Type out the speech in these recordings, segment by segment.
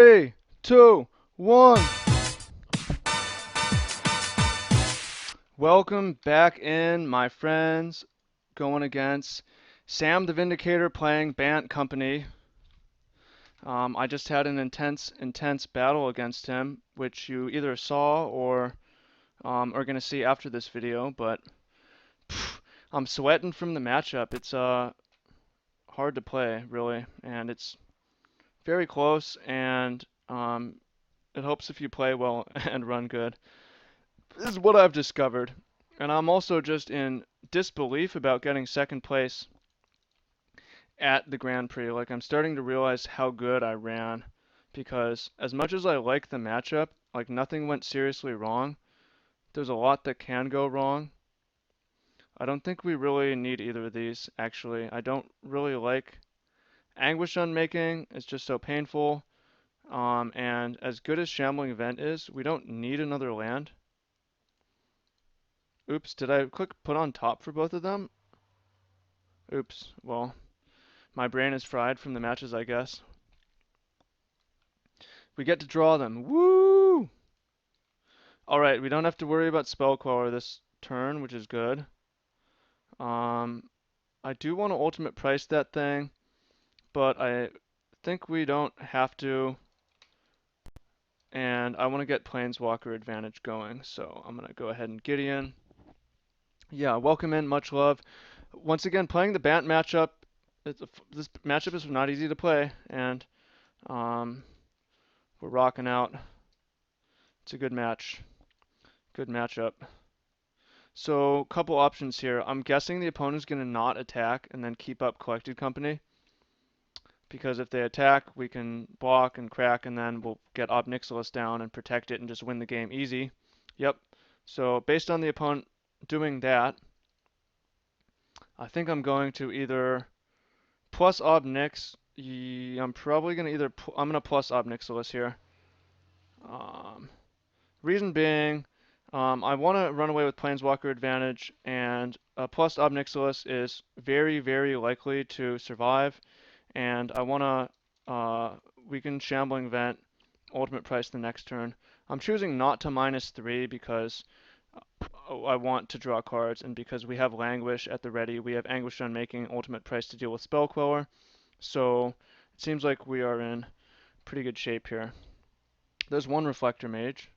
Three, two, one. Welcome back in, my friends. Going against Sam the Vindicator playing Bant Company. I just had an intense battle against him, which you either saw or are going to see after this video. But I'm sweating from the matchup. It's hard to play, really, and it's very close. And it helps if you play well and run good. This is what I've discovered. And I'm also just in disbelief about getting second place at the Grand Prix. Like, I'm starting to realize how good I ran. Because as much as I like the matchup, like, nothing went seriously wrong. There's a lot that can go wrong. I don't think we really need either of these, actually. I don't really like Anguish Unmaking. It's just so painful. And as good as Shambling Vent is, we don't need another land. Oops, did I click put on top for both of them? Oops, well, my brain is fried from the matches, I guess. We get to draw them. Woo! Alright, we don't have to worry about Spell Queller this turn, which is good. I do want to ultimate price that thing, but I think we don't have to. And I want to get Planeswalker advantage going, so I'm going to go ahead and Gideon. Yeah, welcome in, much love. Once again, playing the Bant matchup. This matchup is not easy to play, and um, we're rocking out. It's a good match. Good matchup. So, couple options here. I'm guessing the opponent's going to not attack and then keep up Collected Company. Because if they attack, we can block and crack, and then we'll get Ob Nixilis down and protect it and just win the game easy. Yep. So, based on the opponent doing that, I think I'm going to either plus Ob Nix. I'm probably going to I'm going to plus Ob Nixilis here. Um, Reason being, I want to run away with Planeswalker advantage, and plus Ob Nixilis is very likely to survive, and I want to weaken Shambling Vent, ultimate price the next turn. I'm choosing not to -3 because I want to draw cards, and because we have Languish at the ready, we have Anguish Unmaking, ultimate price to deal with Spell Queller, so it seems like we are in pretty good shape here. There's one Reflector Mage,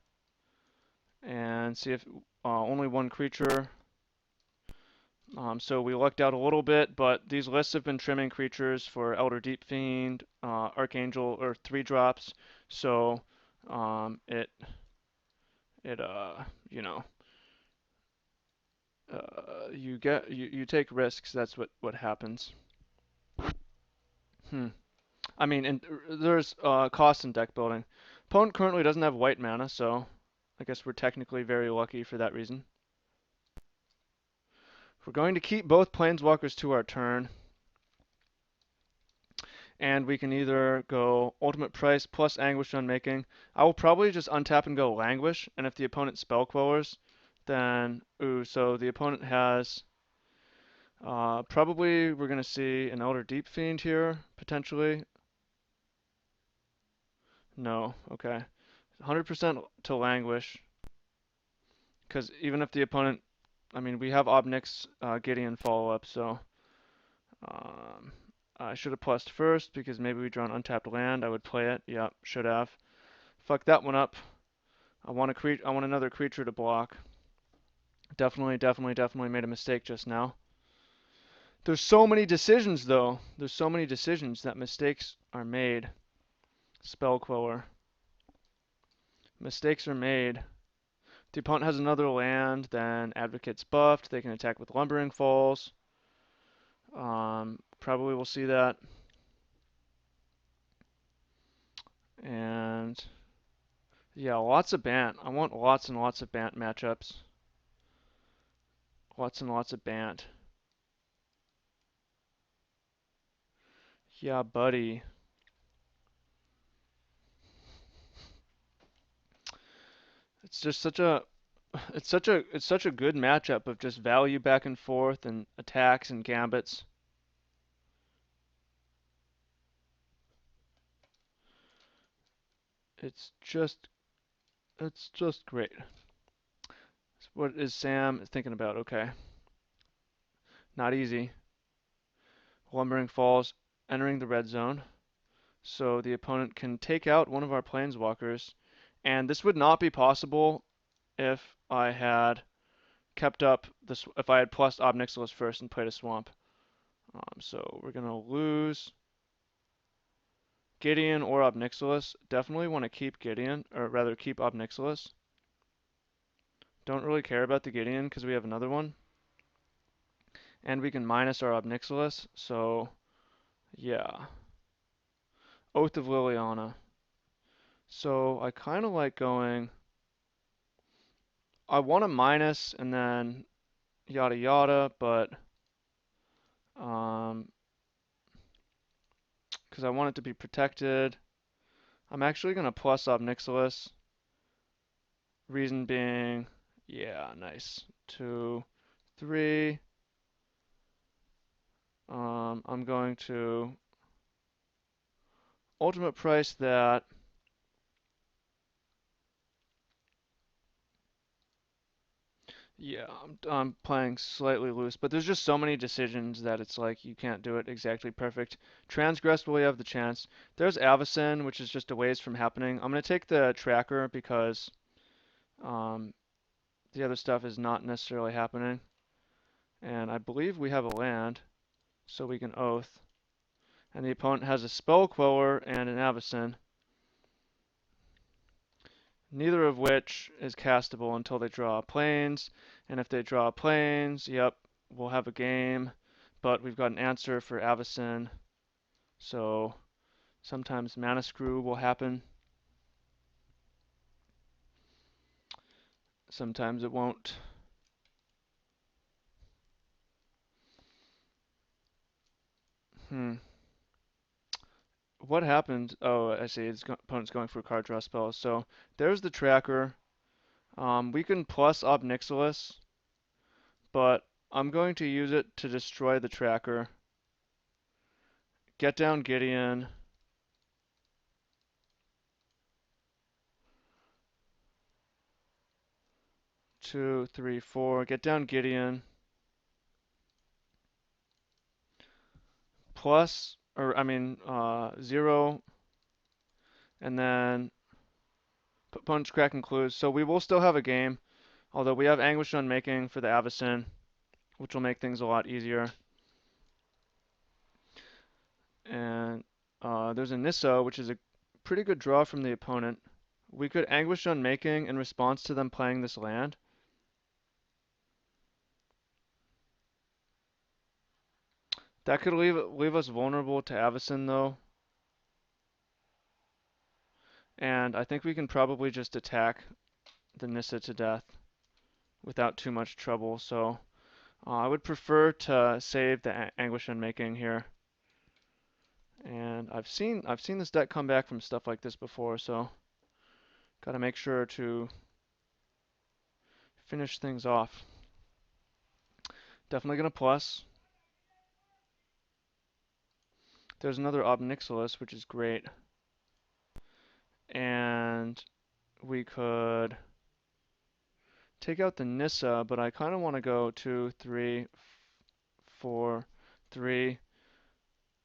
and see if only one creature. So we lucked out a little bit, but these lists have been trimming creatures for Elder Deep Fiend, Archangel, or 3 drops. So it you know you take risks. That's what happens. Hmm. I mean, there's cost in deck building. Opponent currently doesn't have white mana, so I guess we're technically very lucky for that reason. We're going to keep both Planeswalkers to our turn. And we can either go Ultimate Price plus Anguish Unmaking. I will probably just untap and go Languish, and if the opponent Spell Quellers, then, so the opponent has, probably we're going to see an Elder Deep Fiend here, potentially. No, okay. 100% to Languish, because even if the opponent, I mean, we have Obnix Gideon follow-up, so um, I should have plussed first, because maybe we draw an untapped land. I would play it. Yep, should have. Fuck that one up. I want another creature to block. Definitely made a mistake just now. There's so many decisions, though. There's so many decisions that mistakes are made. Spell Queller. Mistakes are made. If the opponent has another land, then Advocate's buffed. They can attack with Lumbering Falls. Probably we'll see that. And yeah, lots of Bant. I want lots and lots of Bant matchups. Lots and lots of Bant. Yeah, buddy. It's just such a it's such a good matchup of just value back and forth and attacks and, gambits. It's just it's just great. What is Sam thinking about? Okay. Not easy. Lumbering Falls entering the red zone. So the opponent can take out one of our planeswalkers. And this would not be possible if I had kept up this, if I had plus Ob Nixilis first and played a swamp. So we're gonna lose Gideon or Ob Nixilis. Definitely want to keep Gideon, or rather keep Ob Nixilis. Don't really care about the Gideon because we have another one. And we can minus our Ob Nixilis, so yeah. Oath of Liliana. So I kind of like going, I want to minus and then yada yada, but um, because I want it to be protected, I'm actually going to plus Ob Nixilis. Reason being, yeah, nice. 2, 3. I'm going to ultimate price that. Yeah, I'm playing slightly loose, but there's just so many decisions that it's like you can't do it exactly perfect. Transgress will have the chance. There's Avacyn, which is just a ways from happening. I'm gonna take the tracker because um, the other stuff is not necessarily happening. And I believe we have a land, so we can Oath. And the opponent has a Spell Queller and an Avacyn, neither of which is castable until they draw planes. And if they draw planes, yep, we'll have a game. But we've got an answer for Avacyn, so sometimes Mana Screw will happen. Sometimes it won't. Hmm. What happened? Oh, I see. His opponent's going for a card draw spell. So there's the tracker. We can plus Ob Nixilis, but I'm going to use it to destroy the tracker. Get down Gideon. 2, 3, 4. Get down Gideon. Plus, or I mean, 0, and then opponent's cracking clues. So we will still have a game, although we have Anguish Unmaking for the Avacyn, which will make things a lot easier. And there's a Nissa, which is a pretty good draw from the opponent. We could Anguish Unmaking in response to them playing this land. That could leave us vulnerable to Avacyn though. And I think we can probably just attack the Nissa to death without too much trouble. So I would prefer to save the Anguish Unmaking here. And I've seen this deck come back from stuff like this before, so gotta make sure to finish things off. Definitely gonna plus. There's another Ob Nixilis, which is great. And we could take out the Nissa, but I kind of want to go 2, 3, 4, 3,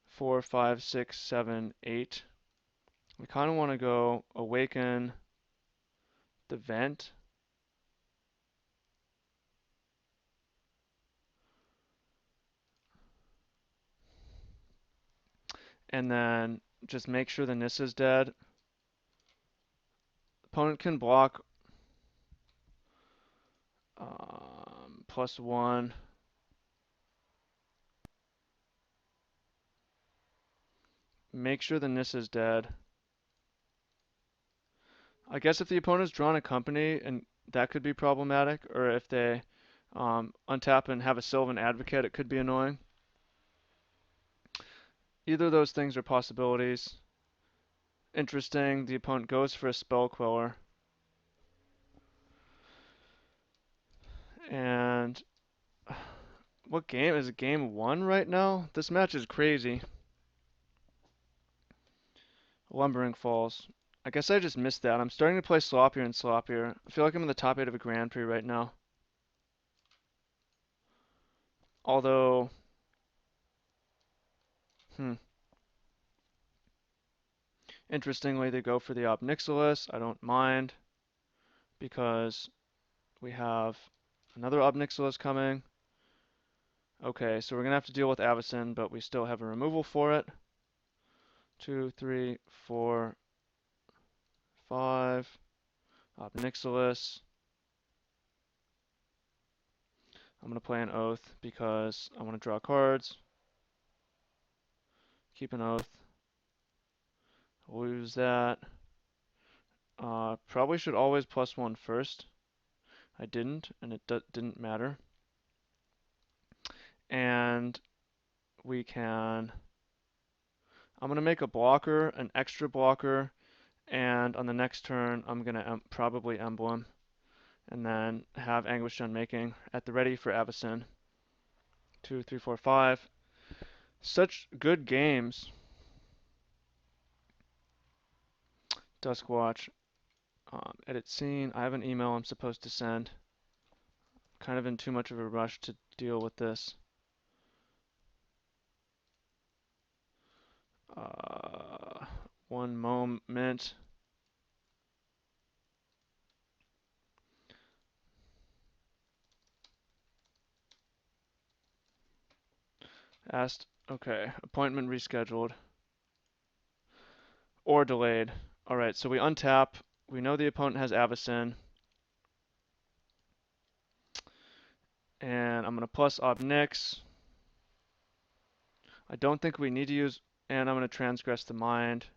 4, 5, 6, 7, 8. We kind of want to go Awaken the Vent. And then just make sure the Nissa's dead. Opponent can block +1. Make sure the Nissa's dead. I guess if the opponent's drawn a company, and that could be problematic, or if they untap and have a Sylvan Advocate, it could be annoying. Either of those things are possibilities. Interesting, the opponent goes for a Spell Queller. And what game? Is it game 1 right now? This match is crazy. Lumbering Falls. I guess I just missed that. I'm starting to play sloppier and sloppier. I feel like I'm in the top 8 of a Grand Prix right now. Although, hmm, interestingly, they go for the Obnixilis. I don't mind because we have another Obnixilis coming. Okay, so we're gonna have to deal with Avacyn, but we still have a removal for it. 2, 3, 4, 5. Obnixilis. I'm gonna play an Oath because I want to draw cards. Keep an Oath. Lose that. Probably should always +1 first. I didn't, and it didn't matter. And we can. I'm gonna make a blocker, an extra blocker, and on the next turn I'm gonna probably Emblem, and then have Anguished Unmaking at the ready for Avacyn. 2, 3, 4, 5. Such good games. Duskwatch. Edit scene. I have an email I'm supposed to send. Kind of in too much of a rush to deal with this. Uh, One moment. Asked. Okay. Appointment rescheduled. Or delayed. Alright, so we untap. We know the opponent has Avacyn. And I'm going to plus Obnix. I don't think we need to use. And I'm going to transgress the mind.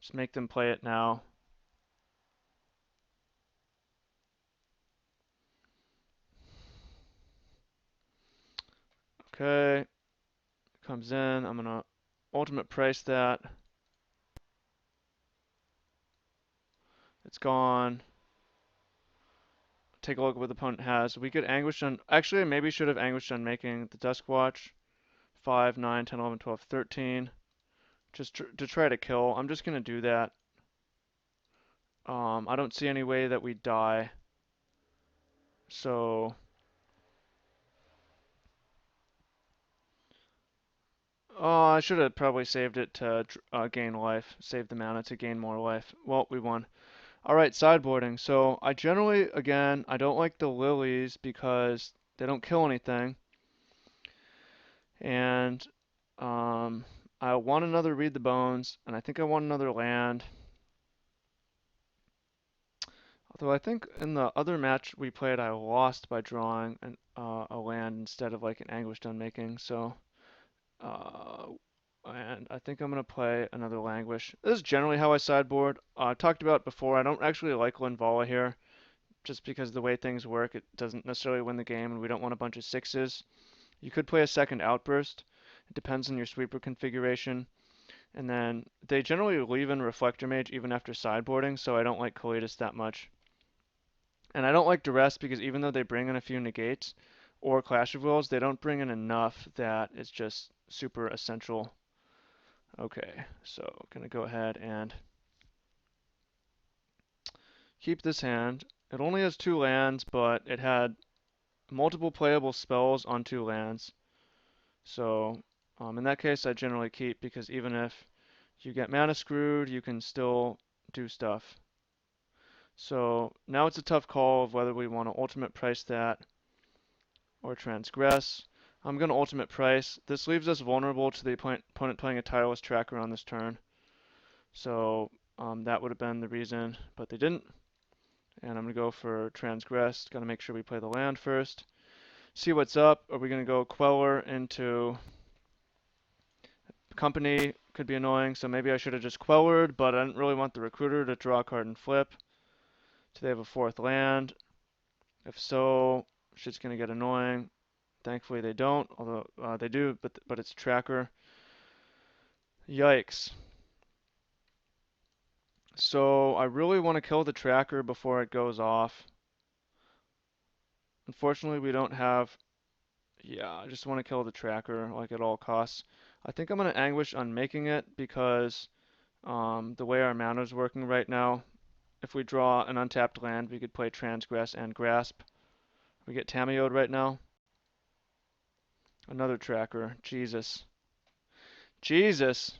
Just make them play it now. Okay. Comes in. I'm going to ultimate price that. It's gone. Take a look at what the opponent has. We could Anguish on. Actually, I maybe should have Anguished Unmaking the Duskwatch. 5, 9, 10, 11, 12, 13. Just to try to kill. I'm just going to do that. I don't see any way that we die. So. I should have probably saved it to gain life. Save the mana to gain more life. Well, we won. Alright, sideboarding. So I generally, again, I don't like the lilies because they don't kill anything. And I want another Read the Bones, and I think I want another land. Although I think in the other match we played, I lost by drawing a land instead of like an Anguished Unmaking. So, uh, and I think I'm gonna play another Languish. This is generally how I sideboard. I talked about it before. I don't actually like Linvala here, just because the way things work, it doesn't necessarily win the game, and we don't want a bunch of sixes. You could play a second Outburst. It depends on your sweeper configuration. And then they generally leave in Reflector Mage even after sideboarding, so I don't like Kalidas that much. And I don't like Duress because even though they bring in a few negates or Clash of Wills, they don't bring in enough that it's just super essential. Okay, so gonna go ahead and keep this hand. It only has 2 lands, but it had multiple playable spells on 2 lands. So in that case, I generally keep because even if you get mana screwed, you can still do stuff. So now it's a tough call of whether we want to ultimate price that or transgress. I'm going to ultimate price. This leaves us vulnerable to the opponent playing a tireless tracker on this turn. So that would have been the reason, but they didn't. And I'm going to go for transgress. Got to make sure we play the land first. See what's up. Are we going to go Queller into Company? Could be annoying, so maybe I should have just Quellered, but I didn't really want the Recruiter to draw a card and flip. Do they have a 4th land? If so, shit's going to get annoying. Thankfully they don't, although they do, but it's a tracker. Yikes. So I really want to kill the tracker before it goes off. Unfortunately, we don't have. Yeah, I just want to kill the tracker like at all costs. I think I'm going to Anguish Unmaking it because The way our mana's working right now, if we draw an untapped land, we could play Transgress and Grasp. We get Tamiyo'd right now. Another tracker. Jesus. Jesus!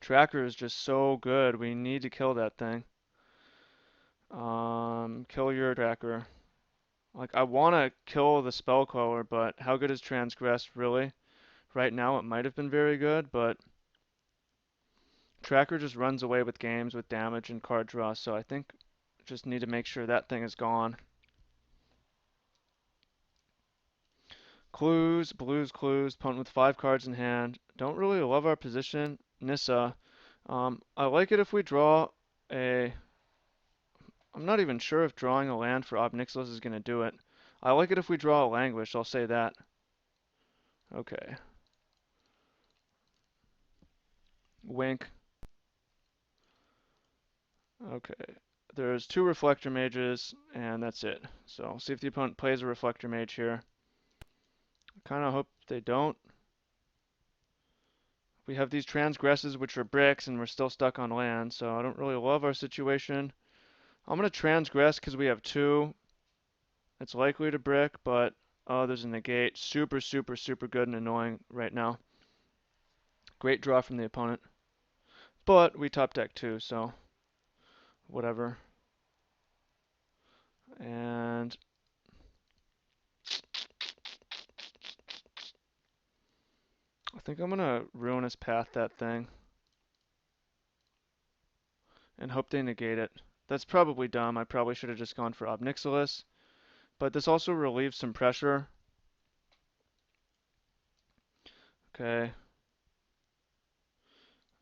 Tracker is just so good. We need to kill that thing. Kill your tracker. Like, I want to kill the spell queller, but how good is Transgress really? Right now it might have been very good, but Tracker just runs away with games with damage and card draw, so I think just need to make sure that thing is gone. Clues, blues clues, opponent with 5 cards in hand. Don't really love our position. Nissa. I like it if we draw a... I'm not even sure if drawing a land for Ob Nixilis is going to do it. I like it if we draw a Languish, I'll say that. Okay. Wink. Okay. There's 2 Reflector Mages, and that's it. So, see if the opponent plays a Reflector Mage here. I kind of hope they don't. We have these Transgresses, which are bricks, and we're still stuck on land, so I don't really love our situation. I'm going to Transgress because we have 2. It's likely to brick, but oh, there's a negate. Super, super, super good and annoying right now. Great draw from the opponent. But we top deck 2, so whatever. And I think I'm going to Ruinous Path that thing and hope they negate it. That's probably dumb. I probably should have just gone for Ob Nixilis. But this also relieves some pressure. Okay.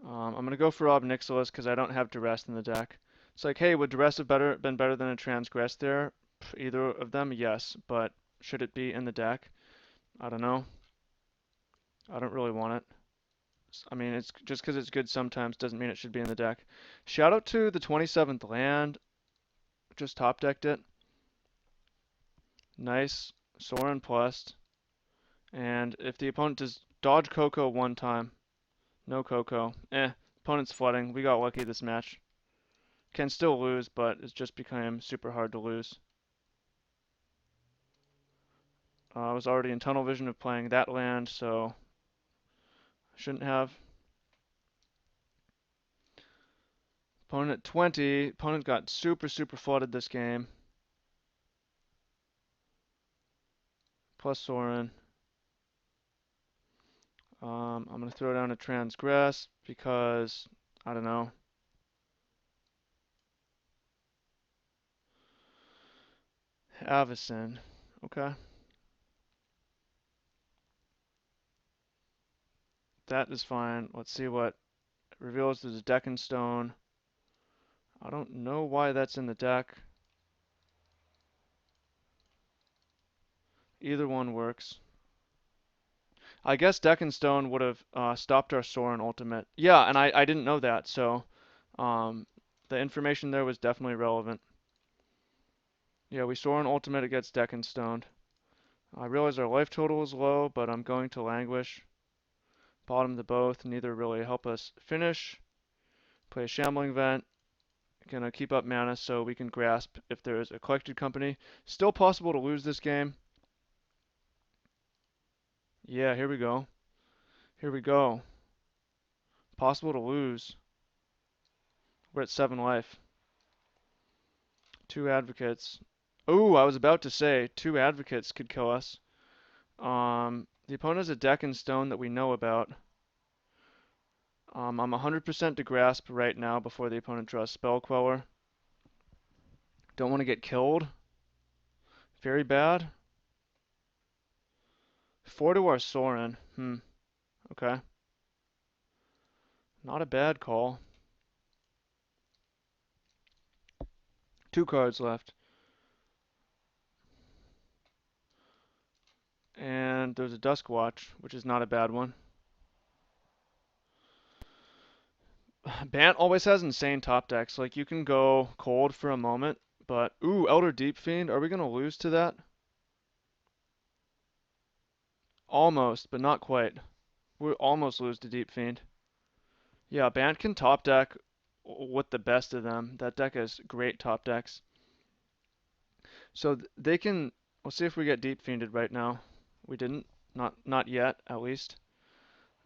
I'm going to go for Ob Nixilis because I don't have Duress in the deck. It's like, hey, would Duress have been better than a Transgress there? Either of them, yes. But should it be in the deck? I don't know. I don't really want it. I mean, it's just because it's good sometimes doesn't mean it should be in the deck. Shout out to the 27th land. Just top decked it. Nice. Sorin plus. And if the opponent does dodge Coco one time, no Coco. Opponent's flooding. We got lucky this match. Can still lose, but it's just become super hard to lose. I was already in tunnel vision of playing that land, so shouldn't have. Opponent at 20. Opponent got super, super flooded this game. Plus Sorin. I'm going to throw down a Transgress because, I don't know. Avacyn. Okay. That is fine. Let's see what it reveals. There's a deck in stone. I don't know why that's in the deck. Either one works. I guess deck in stone would have stopped our Sorin ultimate. Yeah, and I didn't know that, so the information there was definitely relevant. Yeah, we Sorin ultimate, it gets deck in stoned. I realize our life total is low, but I'm going to Languish. Bottom to both, neither really help us finish. Play a Shambling Vent. Gonna keep up mana so we can grasp if there is a collected company. Still possible to lose this game. Yeah, here we go. Here we go. Possible to lose. We're at 7 life. 2 advocates. Ooh, I was about to say 2 advocates could kill us. The opponent has a deck in stone that we know about. I'm 100% to grasp right now before the opponent draws Spell Queller. Don't want to get killed. Very bad. 4 to our Sorin. Okay. Not a bad call. 2 cards left. And there's a Dusk Watch, which is not a bad one. Bant always has insane top decks. Like, you can go cold for a moment, but... Ooh, Elder Deep Fiend. Are we going to lose to that? Almost, but not quite. We'll almost lose to Deep Fiend. Yeah, Bant can top deck with the best of them. That deck has great top decks. So they can. We'll see if we get deep fiended right now. We didn't. Not yet, at least.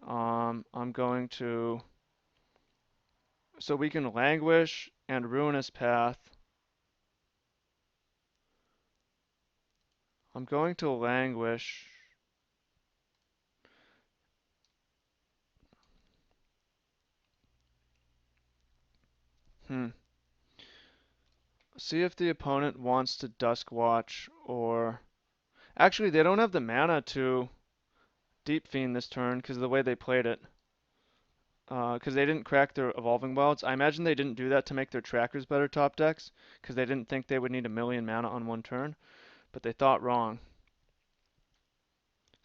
I'm going to. So we can languish and ruinous path. I'm going to languish. Hmm. See if the opponent wants to Dusk Watch or. Actually, they don't have the mana to Deep Fiend this turn because of the way they played it. Because they didn't crack their Evolving Wilds. I imagine they didn't do that to make their trackers better top decks because they didn't think they would need a million mana on one turn, but they thought wrong.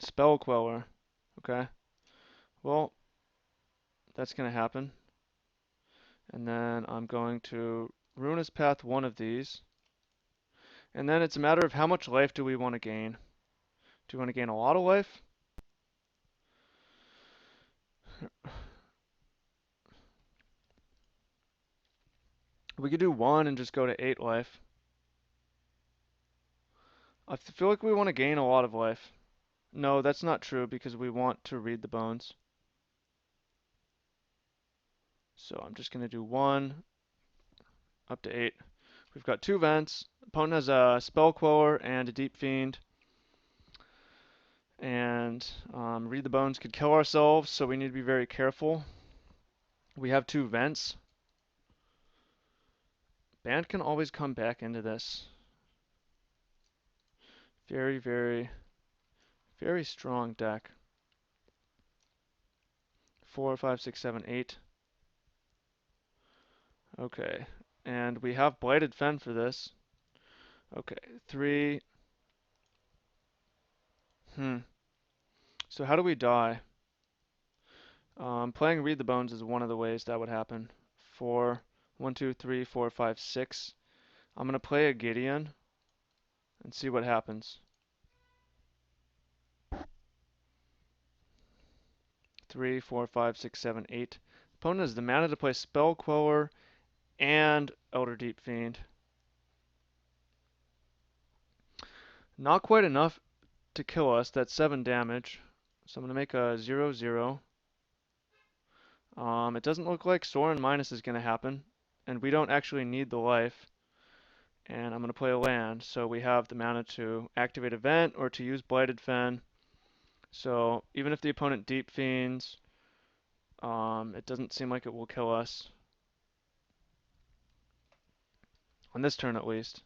Spell Queller. Okay. Well, that's going to happen. And then I'm going to Ruinous Path one of these. And then it's a matter of how much life do we want to gain. Do we want to gain a lot of life? We could do 1 and just go to 8 life. I feel like we want to gain a lot of life. No, that's not true because we want to read the bones. So I'm just going to do 1 up to 8. We've got 2 vents. Opponent has a Spell Queller and a Deep Fiend. And read the bones could kill ourselves, so we need to be very careful. We have 2 vents. Band can always come back into this. Very, very, very strong deck. 4, 5, 6, 7, 8. Okay, and we have Blighted Fen for this. Okay, 3. So how do we die? Playing Read the Bones is one of the ways that would happen. 4, 1, 2, 3, 4, 5, 6. I'm gonna play a Gideon and see what happens. 3, 4, 5, 6, 7, 8. Opponent has the mana to play Spell Queller and Elder Deep Fiend. Not quite enough to kill us. That's 7 damage. So I'm gonna make a 0/0. It doesn't look like Sorin minus is gonna happen, and we don't actually need the life. And I'm gonna play a land, so we have the mana to activate Event or to use Blighted Fen. So even if the opponent Deep Fiends, it doesn't seem like it will kill us. On this turn at least.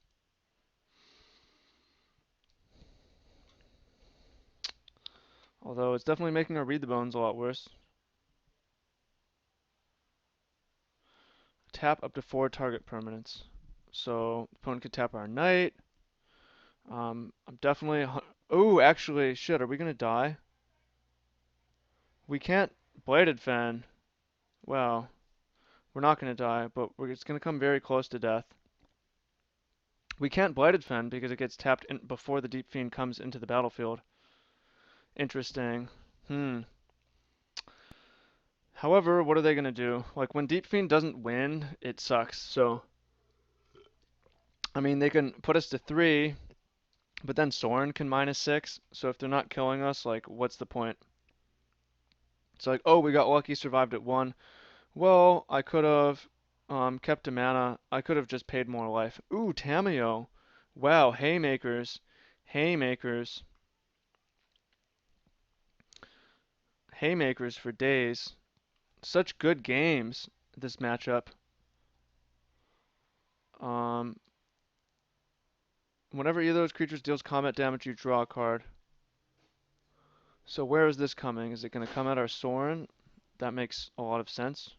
Although it's definitely making our Read the Bones a lot worse. Tap up to 4 target permanents. So the opponent could tap our Knight. I'm definitely. Oh, actually, shit. Are we gonna die? We can't Bladed Fen. Well, we're not gonna die, but it's gonna come very close to death. We can't Blighted Fen because it gets tapped in before the Deep Fiend comes into the battlefield. Interesting. However, what are they gonna do? Like when Deep Fiend doesn't win, it sucks. So, I mean, they can put us to 3, but then Soren can -6. So if they're not killing us, like, what's the point? It's like, oh, we got lucky, survived at 1. Well, I could have kept a mana. I could have just paid more life. Ooh, Tameo. Wow, haymakers. Haymakers. Haymakers for days. Such good games, this matchup. Um, Whenever either of those creatures deals combat damage, you draw a card. So where is this coming? Is it going to come at our Sorin? That makes a lot of sense.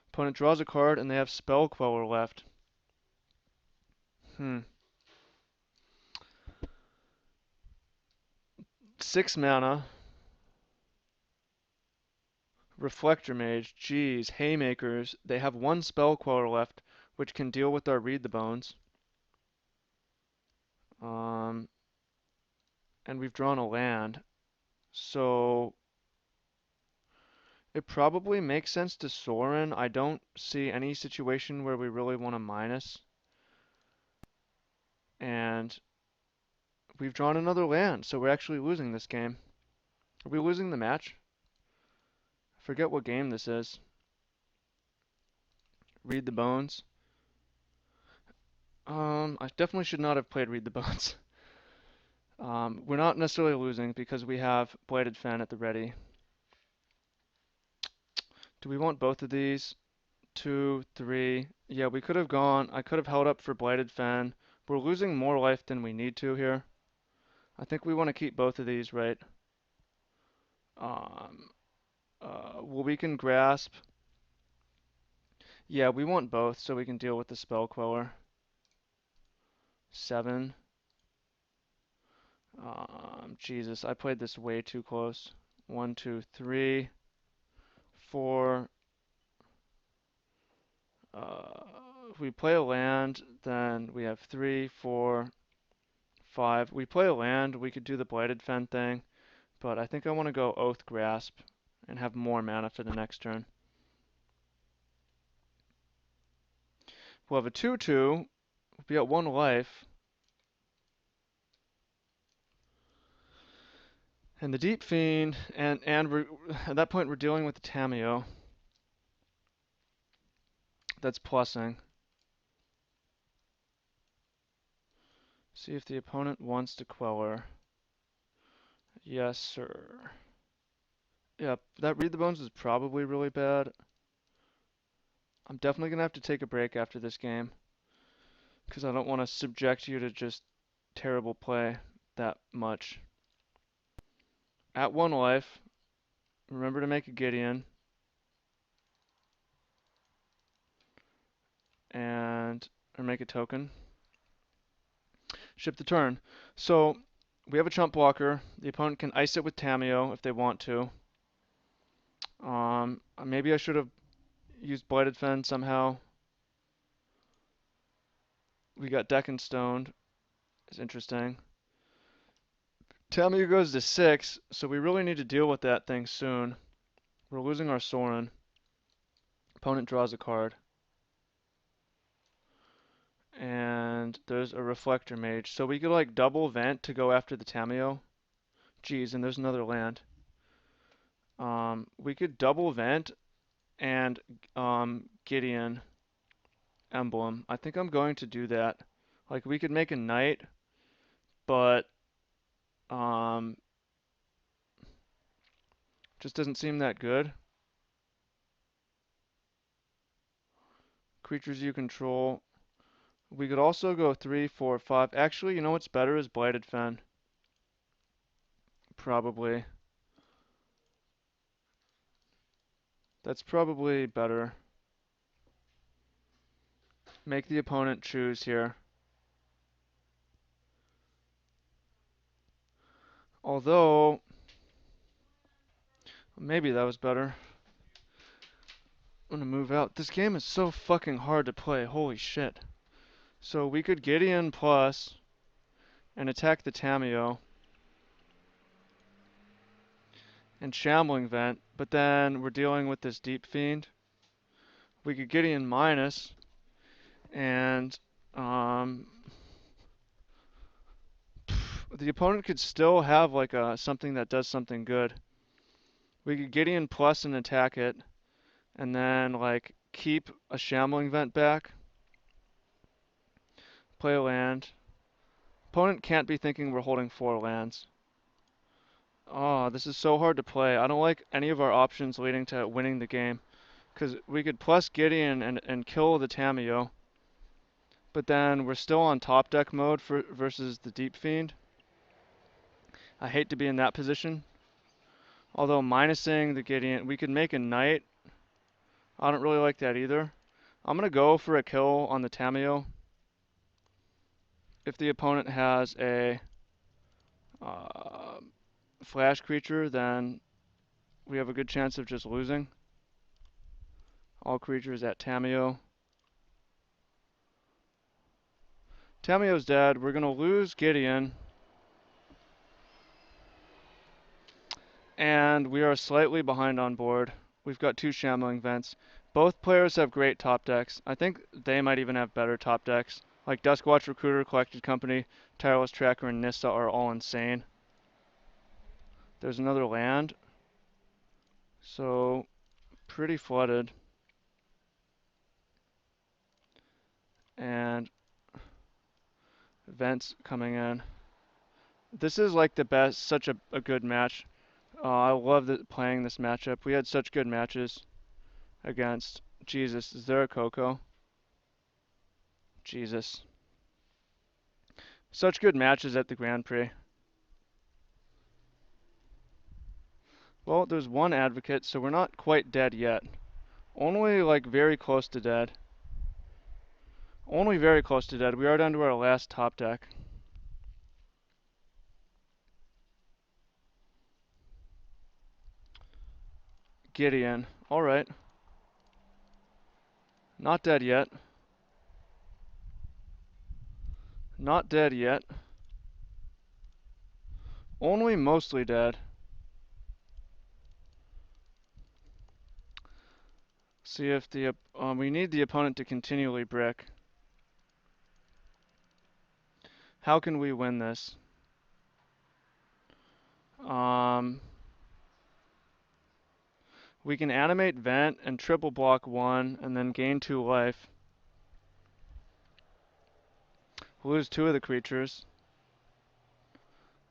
Opponent draws a card and they have Spell Queller left. 6 mana. Reflector Mage. Jeez. Haymakers. They have 1 Spell Queller left, which can deal with our Read the Bones. And we've drawn a land. So It probably makes sense to Soren. I don't see any situation where we really want to minus. And we've drawn another land, so we're actually losing this game. Are we losing the match? I forget what game this is. Read the Bones. I definitely should not have played Read the Bones. We're not necessarily losing because we have Blighted Fen at the ready. Do we want both of these? 2, 3. Yeah, we could have gone. I could have held up for Blighted Fen. We're losing more life than we need to here. I think we want to keep both of these, right? Um, well, we can grasp. Yeah, we want both so we can deal with the Spell Queller. 7. Jesus, I played this way too close. 1, 2, 3, 4. If we play a land, then we have 3, 4, 5. We play a land, we could do the Blighted Fen thing, but I think I want to go Oath Grasp and have more mana for the next turn. We'll have a 2/2. We'll be at 1 life. And the Deep Fiend, and we're, at that point we're dealing with the Tamiyo. That's plussing. See if the opponent wants to Queller. Yes, sir. Yep, that Read the Bones is probably really bad. I'm definitely going to have to take a break after this game, because I don't want to subject you to just terrible play that much. At 1 life, remember to make a Gideon. Or make a token. Ship the turn. So, we have a chump blocker. The opponent can ice it with Tamiyo if they want to. Maybe I should have used Blighted Fen somehow. We got Deck and Stoned. It's interesting. Tamiyo goes to 6, so we really need to deal with that thing soon. We're losing our Soren. Opponent draws a card. And there's a Reflector Mage. So we could like double Vent to go after the Tamiyo. Geez, and there's another land. We could double Vent and Gideon Emblem. I think I'm going to do that. Like we could make a knight, but just doesn't seem that good. Creatures you control. We could also go 3, 4, 5. Actually, you know what's better is Blighted Fen. Probably. That's probably better. Make the opponent choose here. Although, maybe that was better. I'm gonna move out. This game is so fucking hard to play. Holy shit. So we could Gideon plus and attack the Tamiyo and Shambling Vent, but then we're dealing with this Deep Fiend. We could Gideon minus and the opponent could still have like something that does something good. We could Gideon plus and attack it, and then like keep a Shambling Vent back, play a land. Opponent can't be thinking we're holding 4 lands. Oh, this is so hard to play. I don't like any of our options leading to winning the game. Because we could plus Gideon and kill the Tamiyo. But then we're still on top deck mode versus the Deep Fiend. I hate to be in that position. Although minusing the Gideon, we could make a knight. I don't really like that either. I'm going to go for a kill on the Tamiyo. If the opponent has a flash creature, then we have a good chance of just losing. All creatures at Tamiyo. Tamiyo's dead. We're going to lose Gideon. And we are slightly behind on board. We've got two Shambling Vents. Both players have great top decks. I think they might even have better top decks. Like Duskwatch Recruiter, Collected Company, Tireless Tracker, and Nissa are all insane. There's another land. So, pretty flooded. And Vents coming in. This is like the best, such a good match. I love playing this matchup. We had such good matches against. Jesus, is there a Coco? Jesus. Such good matches at the Grand Prix. Well, there's one advocate, so we're not quite dead yet. Only like very close to dead. Only very close to dead. We are down to our last top deck. Gideon. Alright. Not dead yet. Not dead yet. Only mostly dead. See if the we need the opponent to continually brick. How can we win this? We can animate Vent and triple block 1 and then gain 2 life. Lose 2 of the creatures.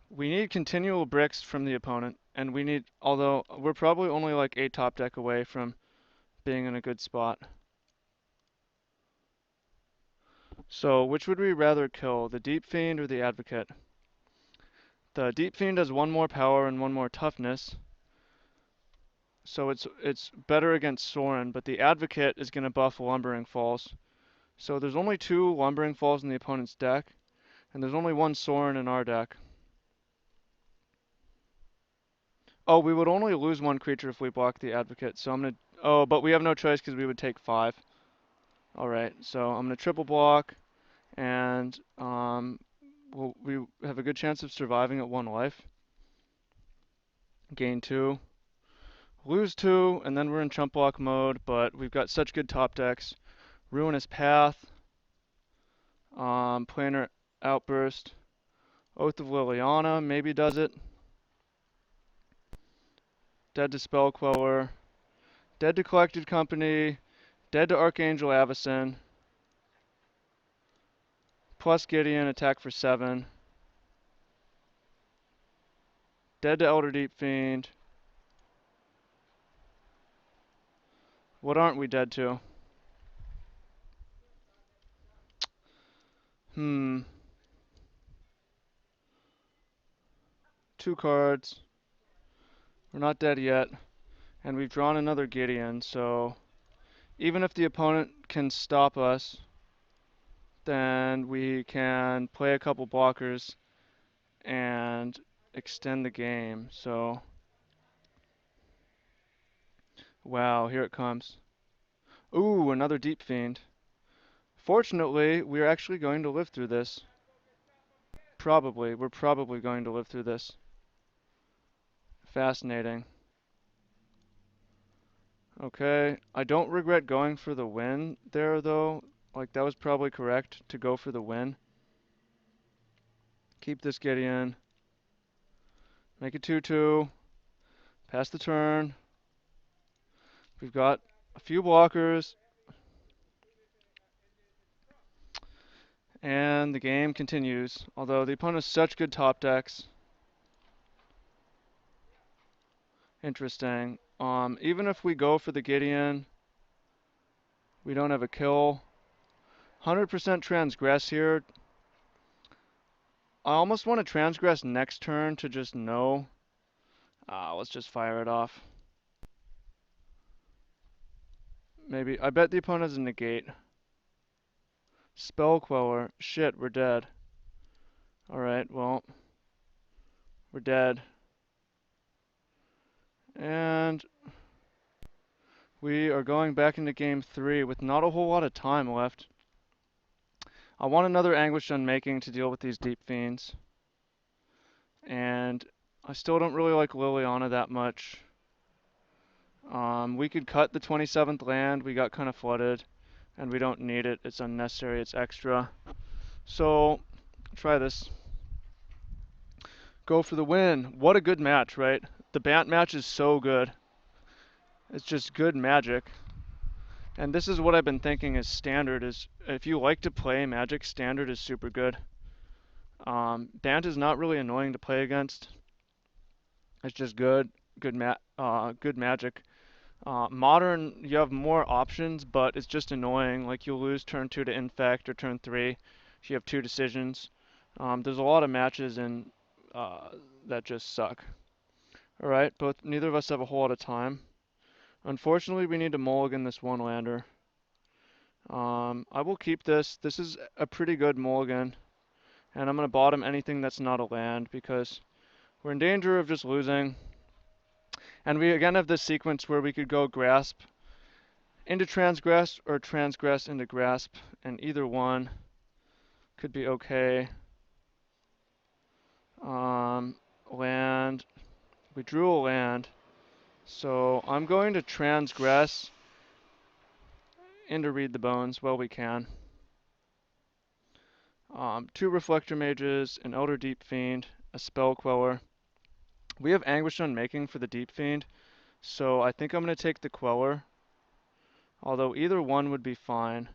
We need continual bricks from the opponent, and we need, although we're probably only like a top deck away from being in a good spot. So, which would we rather kill, the Deep Fiend or the Advocate? The Deep Fiend has 1 more power and 1 more toughness, so it's better against Sorin, but the Advocate is going to buff Lumbering Falls. So there's only 2 Lumbering Falls in the opponent's deck, and there's only 1 Sorin in our deck. Oh, we would only lose 1 creature if we block the Advocate, so I'm going to... Oh, but we have no choice because we would take 5. Alright, so I'm going to triple block, and we have a good chance of surviving at 1 life. Gain 2. Lose 2, and then we're in chump block mode, but we've got such good top decks. Ruinous Path, Planar Outburst, Oath of Liliana maybe does it. Dead to Spell Queller, Dead to Collected Company, Dead to Archangel Avacyn, plus Gideon, attack for 7. Dead to Elder Deep Fiend. What aren't we dead to? 2 cards. We're not dead yet. And we've drawn another Gideon, so even if the opponent can stop us, then we can play a couple blockers and extend the game. So, wow, here it comes. Ooh, another Deep Fiend. Fortunately, we're actually going to live through this. Probably. We're probably going to live through this. Fascinating. Okay, I don't regret going for the win there, though. Like, that was probably correct to go for the win. Keep this Gideon. Make it 2-2. Pass the turn. We've got a few blockers. And the game continues. Although the opponent has such good top decks. Interesting. Even if we go for the Gideon, we don't have a kill. 100% transgress here. I almost want to transgress next turn to just know. Let's just fire it off. Maybe. I bet the opponent has a negate. Spell Queller. Shit, we're dead. Alright, well. We're dead. And we are going back into game 3 with not a whole lot of time left. I want another Anguished Unmaking to deal with these Deep Fiends. And I still don't really like Liliana that much. We could cut the 27th land. We got kind of flooded, and we don't need it. It's unnecessary. It's extra. So, try this. Go for the win. What a good match, right? The Bant match is so good. It's just good magic. And this is what I've been thinking is standard is if you like to play Magic, standard is super good. Bant is not really annoying to play against. It's just good magic. Modern, you have more options, but it's just annoying. Like you'll lose turn 2 to Infect or turn 3 if you have 2 decisions. There's a lot of matches in that just suck. Alright, but neither of us have a whole lot of time. Unfortunately, we need to mulligan this one lander. I will keep this. This is a pretty good mulligan. And I'm going to bottom anything that's not a land because we're in danger of just losing. And we again have this sequence where we could go grasp into transgress or transgress into grasp. And either one could be okay. Land. We drew a land. So I'm going to transgress into read the bones. Well, we can. 2 Reflector Mages, an Elder Deep Fiend, a Spell Queller. We have Anguish Unmaking for the Deep Fiend, so I think I'm going to take the Queller. Although either one would be fine.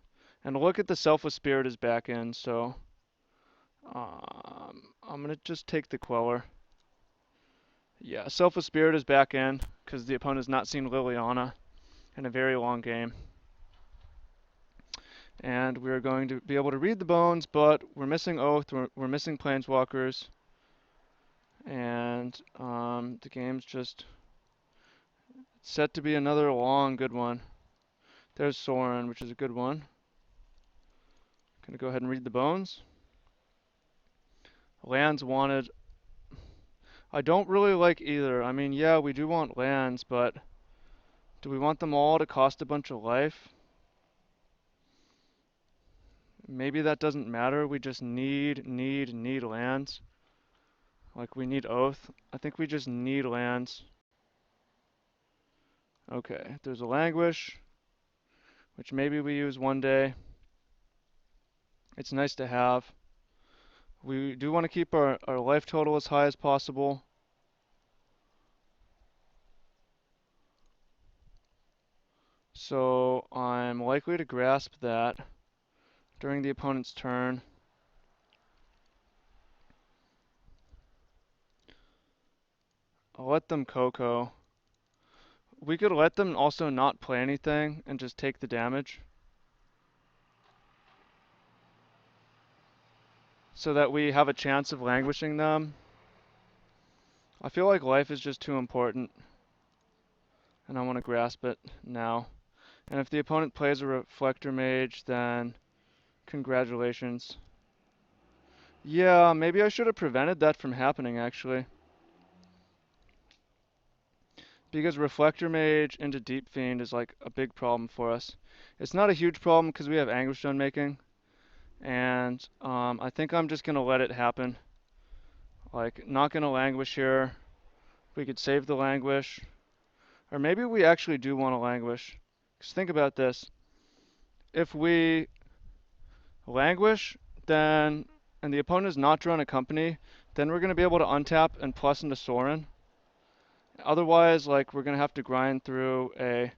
And look at the Selfless Spirit is back in, so I'm going to just take the Queller. Yeah, Selfless Spirit is back in, because the opponent has not seen Liliana in a very long game. And we're going to be able to read the bones, but we're missing Oath, we're missing Planeswalkers. And the game's just set to be another long, good one. There's Sorin, which is a good one. Gonna go ahead and read the bones. Lands wanted. I don't really like either. I mean, yeah, we do want lands, but do we want them all to cost a bunch of life? Maybe that doesn't matter. We just need lands. Like we need Oath. I think we just need lands. Okay, there's a Languish, which maybe we use one day. It's nice to have. We do want to keep our life total as high as possible. So I'm likely to grasp that during the opponent's turn. I'll let them Coco. We could let them also not play anything and just take the damage. So that we have a chance of languishing them. I feel like life is just too important. And I want to grasp it now. And if the opponent plays a Reflector Mage, then congratulations. Yeah, maybe I should have prevented that from happening, actually. Because Reflector Mage into Deep Fiend is like a big problem for us. It's not a huge problem because we have Anguish Unmaking. And I think I'm just going to let it happen. Like, not going to languish here. We could save the languish. Or maybe we actually do want to languish. Because think about this. If we languish, then, and the opponent is not drawing a company, then we're going to be able to untap and plus into Sorin. Otherwise, like, we're going to have to grind through a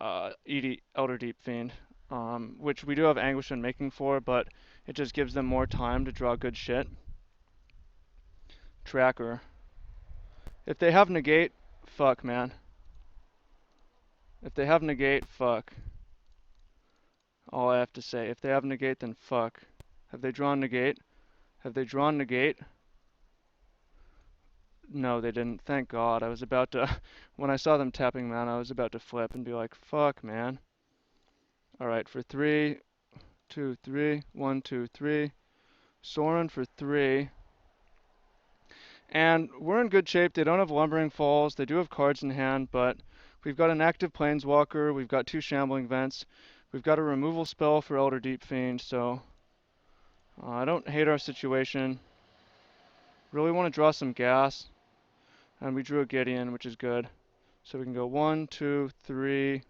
Elder Deep Fiend, which we do have Anguish Unmaking for, but it just gives them more time to draw good shit. Tracker. If they have Negate, fuck, man. If they have Negate, fuck. All I have to say. If they have Negate, then fuck. Have they drawn Negate? Have they drawn Negate? No, they didn't. Thank God. I was about to... when I saw them tapping mana, I was about to flip and be like, fuck, man. Alright, for 3, 2, 3. 1, 2, 3. Sorin for 3. And we're in good shape. They don't have Lumbering Falls. They do have cards in hand, but we've got an active Planeswalker. We've got 2 Shambling Vents. We've got a removal spell for Elder Deep Fiend, so I don't hate our situation. Really want to draw some gas. And we drew a Gideon, which is good. So we can go 1, 2, 3.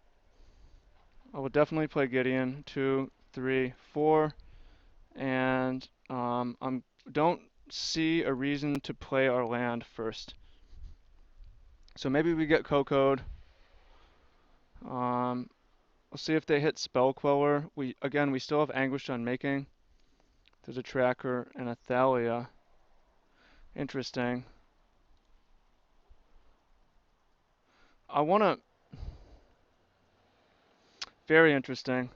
I will definitely play Gideon. 2, 3, 4. And I don't see a reason to play our land first. So maybe we get Cocoed. We'll see if they hit Spell Queller. We still have Anguish Unmaking. There's a Tracker and a Thalia. Interesting. I wanna. Very interesting.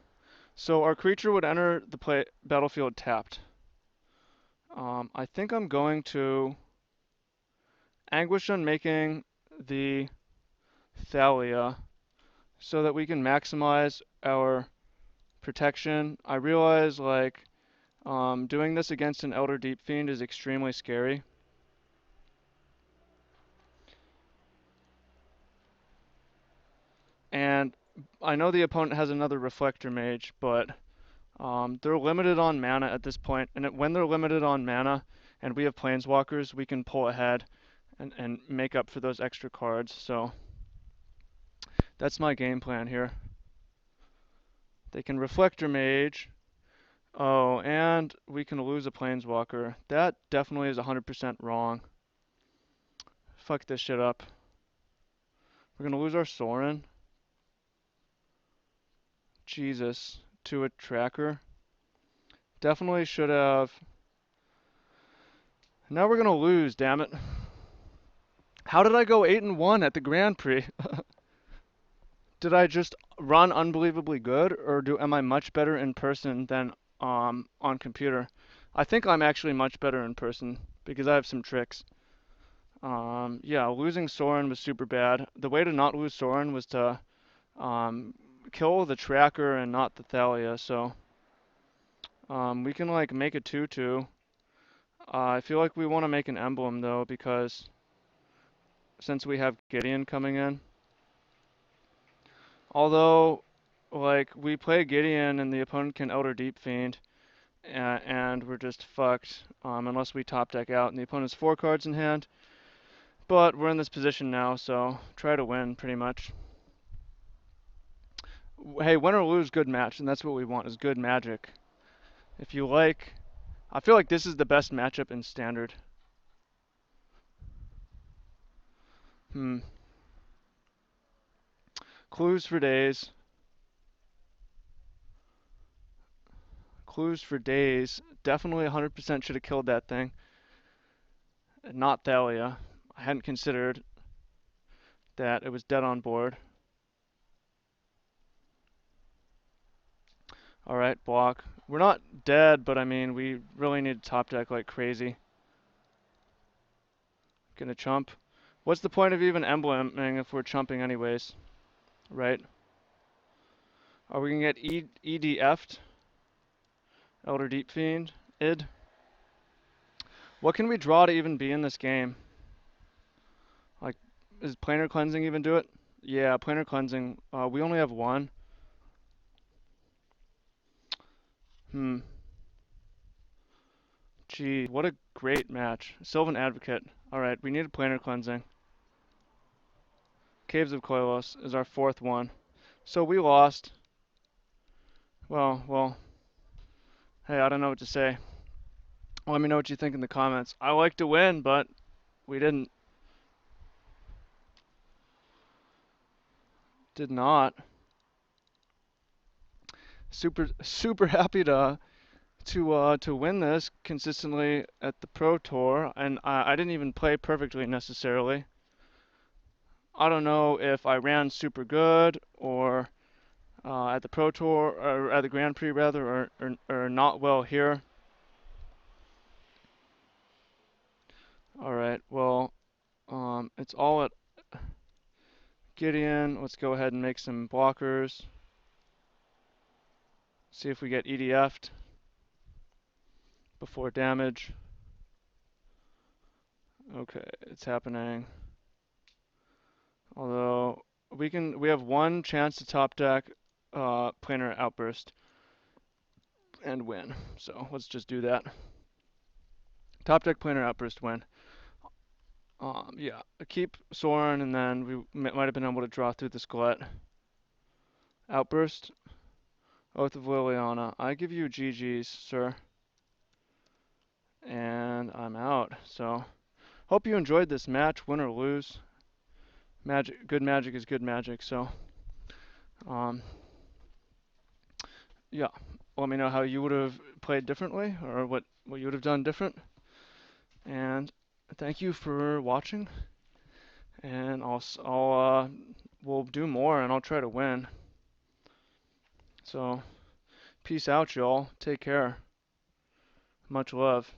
So our creature would enter the battlefield tapped. I think I'm going to Anguish Unmaking the Thalia so that we can maximize our protection. I realize like doing this against an Elder Deep Fiend is extremely scary. And I know the opponent has another Reflector Mage, but they're limited on mana at this point. And when they're limited on mana and we have Planeswalkers, we can pull ahead and make up for those extra cards. So that's my game plan here. They can Reflector Mage. Oh, and we can lose a Planeswalker. That definitely is 100% wrong. Fuck this shit up. We're gonna lose our Sorin. Jesus. To a Tracker. Definitely should have. Now we're gonna lose, damn it. How did I go 8-1 at the Grand Prix? Did I just run unbelievably good, or am I much better in person than on computer? I think I'm actually much better in person because I have some tricks. Yeah, losing Sorin was super bad. The way to not lose Sorin was to kill the Tracker and not the Thalia. So we can like make a 2/2. I feel like we want to make an emblem though because since we have Gideon coming in. Although, like, we play Gideon and the opponent can Elder Deep Fiend, and we're just fucked unless we top deck out and the opponent has 4 cards in hand. But we're in this position now, so try to win pretty much. Hey, win or lose, good match, and that's what we want is good magic. If you like, I feel like this is the best matchup in Standard. Clues for days. Clues for days. Definitely 100% should have killed that thing. Not Thalia. I hadn't considered that it was dead on board. Alright, block. We're not dead, but I mean, we really need to top deck like crazy. Gonna chump. What's the point of even embleming if we're chumping anyways? Right? Are we gonna get EDF'd? Elder Deep Fiend? Id? What can we draw to even be in this game? Like, is Planar Cleansing even do it? Yeah, Planar Cleansing. We only have one. Gee, what a great match. Sylvan Advocate. Alright, we need a Planar Cleansing. Caves of Koilos is our 4th one. So we lost. Well, hey, I don't know what to say. Let me know what you think in the comments. I like to win, but we didn't. Did not. Super happy to win this consistently at the Pro Tour, and I didn't even play perfectly necessarily. I don't know if I ran super good or at the Pro Tour or at the Grand Prix rather, or not well here. All right, well, it's all at Gideon. Let's go ahead and make some blockers. See if we get EDF'd before damage. Okay, it's happening. Although we have one chance to top deck Planar Outburst and win. So let's just do that. Top deck Planar Outburst win. Yeah, keep Soren, and then might have been able to draw through this Glut. Outburst, Oath of Liliana. I give you GG's, sir. And I'm out. So, hope you enjoyed this match, win or lose. Good magic is good magic. So, um, yeah, let me know how you would have played differently, or what you would have done different. And thank you for watching. And we'll do more, and I'll try to win. So, peace out, y'all. Take care. Much love.